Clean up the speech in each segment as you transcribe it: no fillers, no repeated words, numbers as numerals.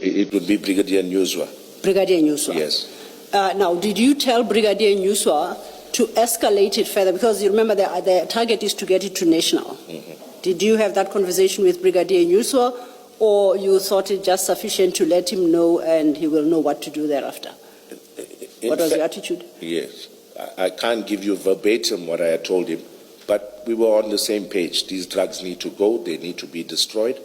It would be Brigadier Nyuswa. Brigadier Nyuswa. Yes. Now, did you tell Brigadier Nyuswa to escalate it further? Because you remember the target is to get it to national. Did you have that conversation with Brigadier Nyuswa, or you thought it just sufficient to let him know and he will know what to do thereafter? What was your attitude? Yes. I can't give you verbatim what I had told him, but we were on the same page. These drugs need to go. They need to be destroyed.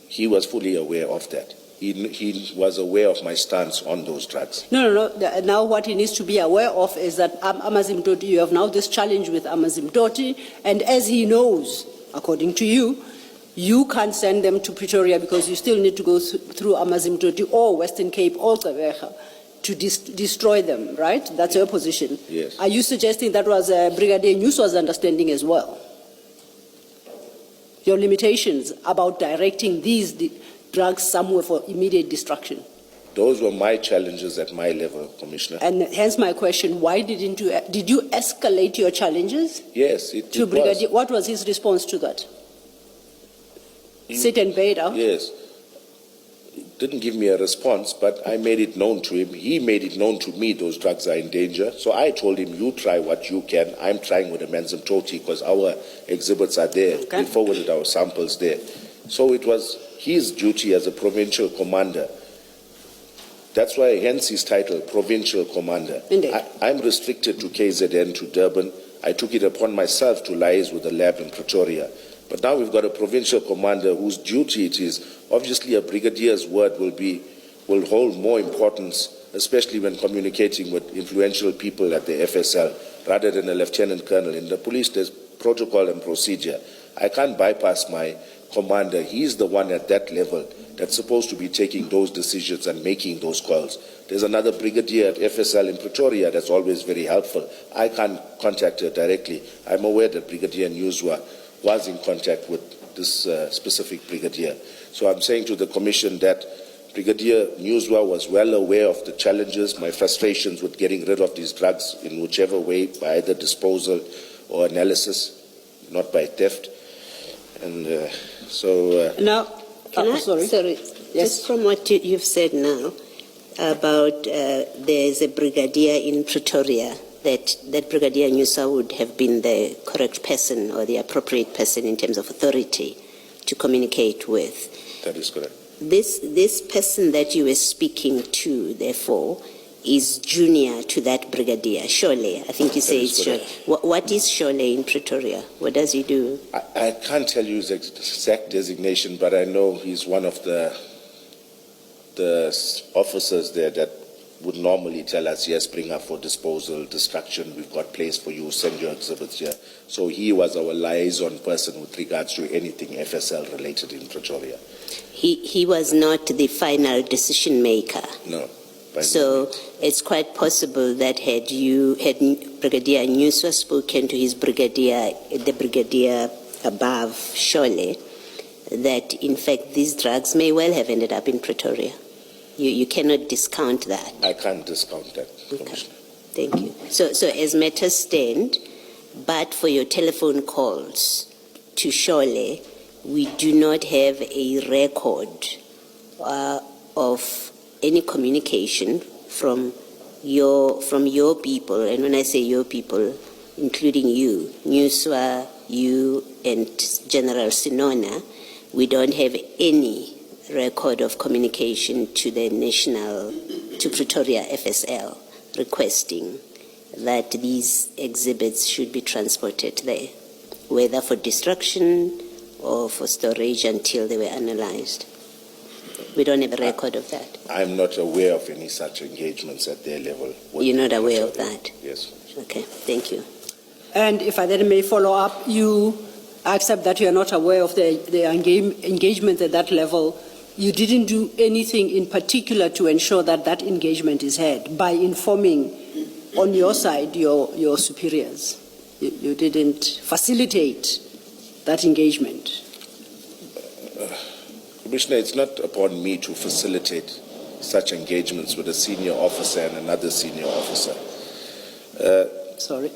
He was fully aware of that. He was aware of my stance on those drugs. No. Now what he needs to be aware of is that Amazimdoti, you have now this challenge with Amazimdoti, and as he knows, according to you, you can't send them to Pretoria because you still need to go through Amazimdoti or Western Cape or Gavin to destroy them, right? That's your position. Yes. Are you suggesting that was Brigadier Nyuswa's understanding as well? Your limitations about directing these drugs somewhere for immediate destruction? Those were my challenges at my level, Commissioner. And hence my question, why did you escalate your challenges? Yes, to Brigadier? What was his response to that? Sit and bait out? Yes. He didn't give me a response, but I made it known to him. He made it known to me those drugs are in danger. So I told him, you try what you can. I'm trying with the Manzimtoti because our exhibits are there. Okay. We forwarded our samples there. So it was his duty as a provincial commander. That's why hence his title, Provincial Commander. I'm restricted to KZN, to Durban. I took it upon myself to liaise with the lab in Pretoria. But now we've got a provincial commander whose duty it is. Obviously, a brigadier's word will hold more importance, especially when communicating with influential people at the FSL, rather than a lieutenant colonel. In the police, there's protocol and procedure. I can't bypass my commander. He's the one at that level that's supposed to be taking those decisions and making those calls. There's another brigadier at FSL in Pretoria that's always very helpful. I can't contact her directly. I'm aware that Brigadier Nyuswa was in contact with this specific brigadier. So I'm saying to the Commission that Brigadier Nyuswa was well aware of the challenges, my frustrations with getting rid of these drugs in whichever way, by either disposal or analysis, not by theft. And now, sorry. Yes. Just from what you've said now about there's a brigadier in Pretoria, that Brigadier Nyuswa would have been the correct person or the appropriate person in terms of authority to communicate with. That is correct. This person that you were speaking to, therefore, is junior to that brigadier, Shole. I think you say it's Shole. What is Shole in Pretoria? What does he do? I can't tell you his exact designation, but I know he's one of the officers there that would normally tell us, yes, bring up for disposal, destruction, we've got place for you, send your exhibits here. So he was our liaison person with regards to anything FSL related in Pretoria. He was not the final decision maker. No. So it's quite possible that had Brigadier Nyuswa spoken to his brigadier, the brigadier above Shole, that in fact these drugs may well have ended up in Pretoria. You cannot discount that. I can't discount that, Commissioner. Okay. Thank you. So as matters stand, but for your telephone calls to Shole, we do not have a record of any communication from your people, and when I say your people, including you, Nyuswa, you, and General Sinona, we don't have any record of communication to to Pretoria FSL requesting that these exhibits should be transported there, whether for destruction or for storage until they were analyzed. We don't have a record of that. I'm not aware of any such engagements at their level. You're not aware of that? Yes. Okay, thank you. And if I then may follow up, you accept that you are not aware of the engagement at that level. You didn't do anything in particular to ensure that that engagement is had by informing on your side your superiors. You didn't facilitate that engagement. Commissioner, it's not upon me to facilitate such engagements with a senior officer and another senior officer. Sorry?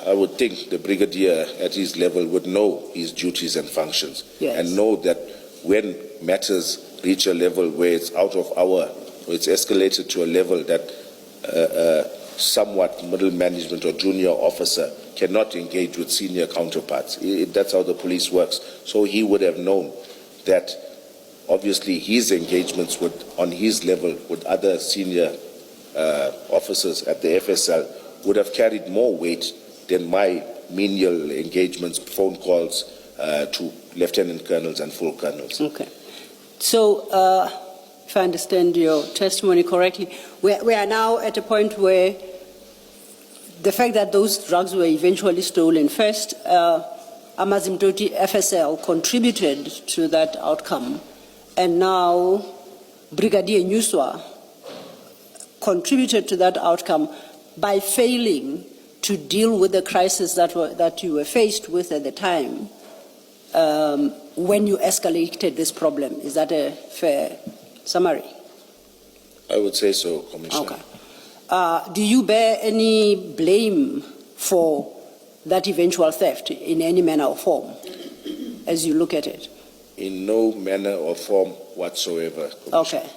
I would think the brigadier at his level would know his duties and functions, yes, and know that when matters reach a level where it's it's escalated to a level that somewhat middle management or junior officer cannot engage with senior counterparts. That's how the police works. So he would have known that obviously his engagements on his level with other senior officers at the FSL would have carried more weight than my menial engagements, phone calls to lieutenant colonels and full colonels. Okay. So, if I understand your testimony correctly, we are now at a point where the fact that those drugs were eventually stolen first, Amazimtoti FSL contributed to that outcome, and now Brigadier Nyuswa contributed to that outcome by failing to deal with the crisis that you were faced with at the time when you escalated this problem. Is that a fair summary? I would say so, Commissioner. Okay. Do you bear any blame for that eventual theft in any manner or form as you look at it? In no manner or form whatsoever, Commissioner. Okay.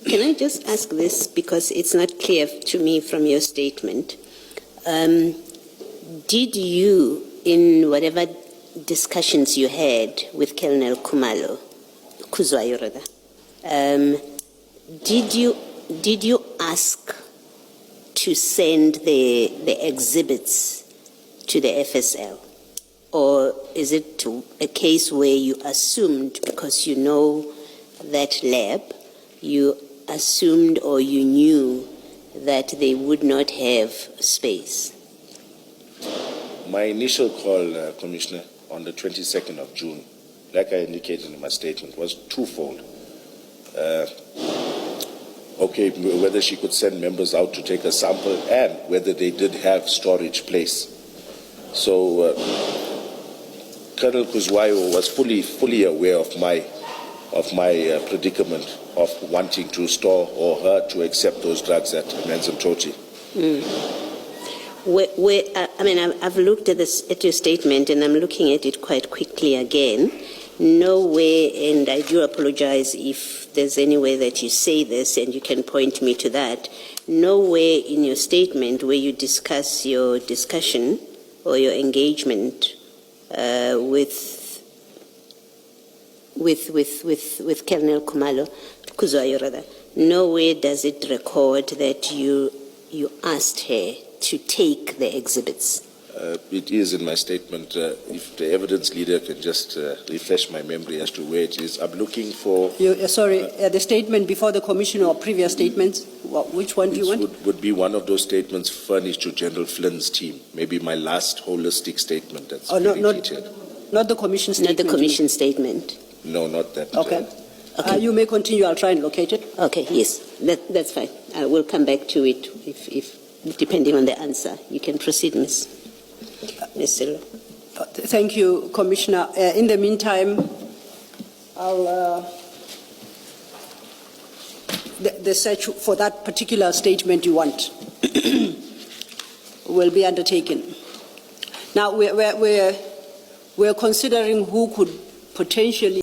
Can I just ask this because it's not clear to me from your statement? Did you, in whatever discussions you had with Colonel Kuzwayo rather, did you ask to send the exhibits to the FSL? Or is it a case where you assumed, because you know that lab, you assumed or you knew that they would not have space? My initial call, Commissioner, on the 22nd of June, like I indicated in my statement, was twofold. Whether she could send members out to take a sample and whether they did have storage place. So Colonel Kuzwayo was fully aware of my predicament of wanting to store or her to accept those drugs at Amazimtoti. I've looked at your statement and I'm looking at it quite quickly again. Nowhere, and I do apologize if there's any way that you say this and you can point me to that, nowhere in your statement where you discuss your discussion or your engagement with Colonel Kuzwayo rather, nowhere does it record that you asked her to take the exhibits. It is in my statement. If the evidence leader can just refresh my memory as to where it is. I'm looking for... the statement before the commission or previous statements? Which one do you want? Would be one of those statements furnished to General Flynn's team. Maybe my last holistic statement that's detailed. Not the commission statement? Not the commission statement. No, not that. Okay. You may continue. I'll try and locate it. Okay, yes. That's fine. I will come back to it if depending on the answer. You can proceed, Ms. Silo. Thank you, Commissioner. In the meantime, the search for that particular statement you want will be undertaken. Now, we're considering who could potentially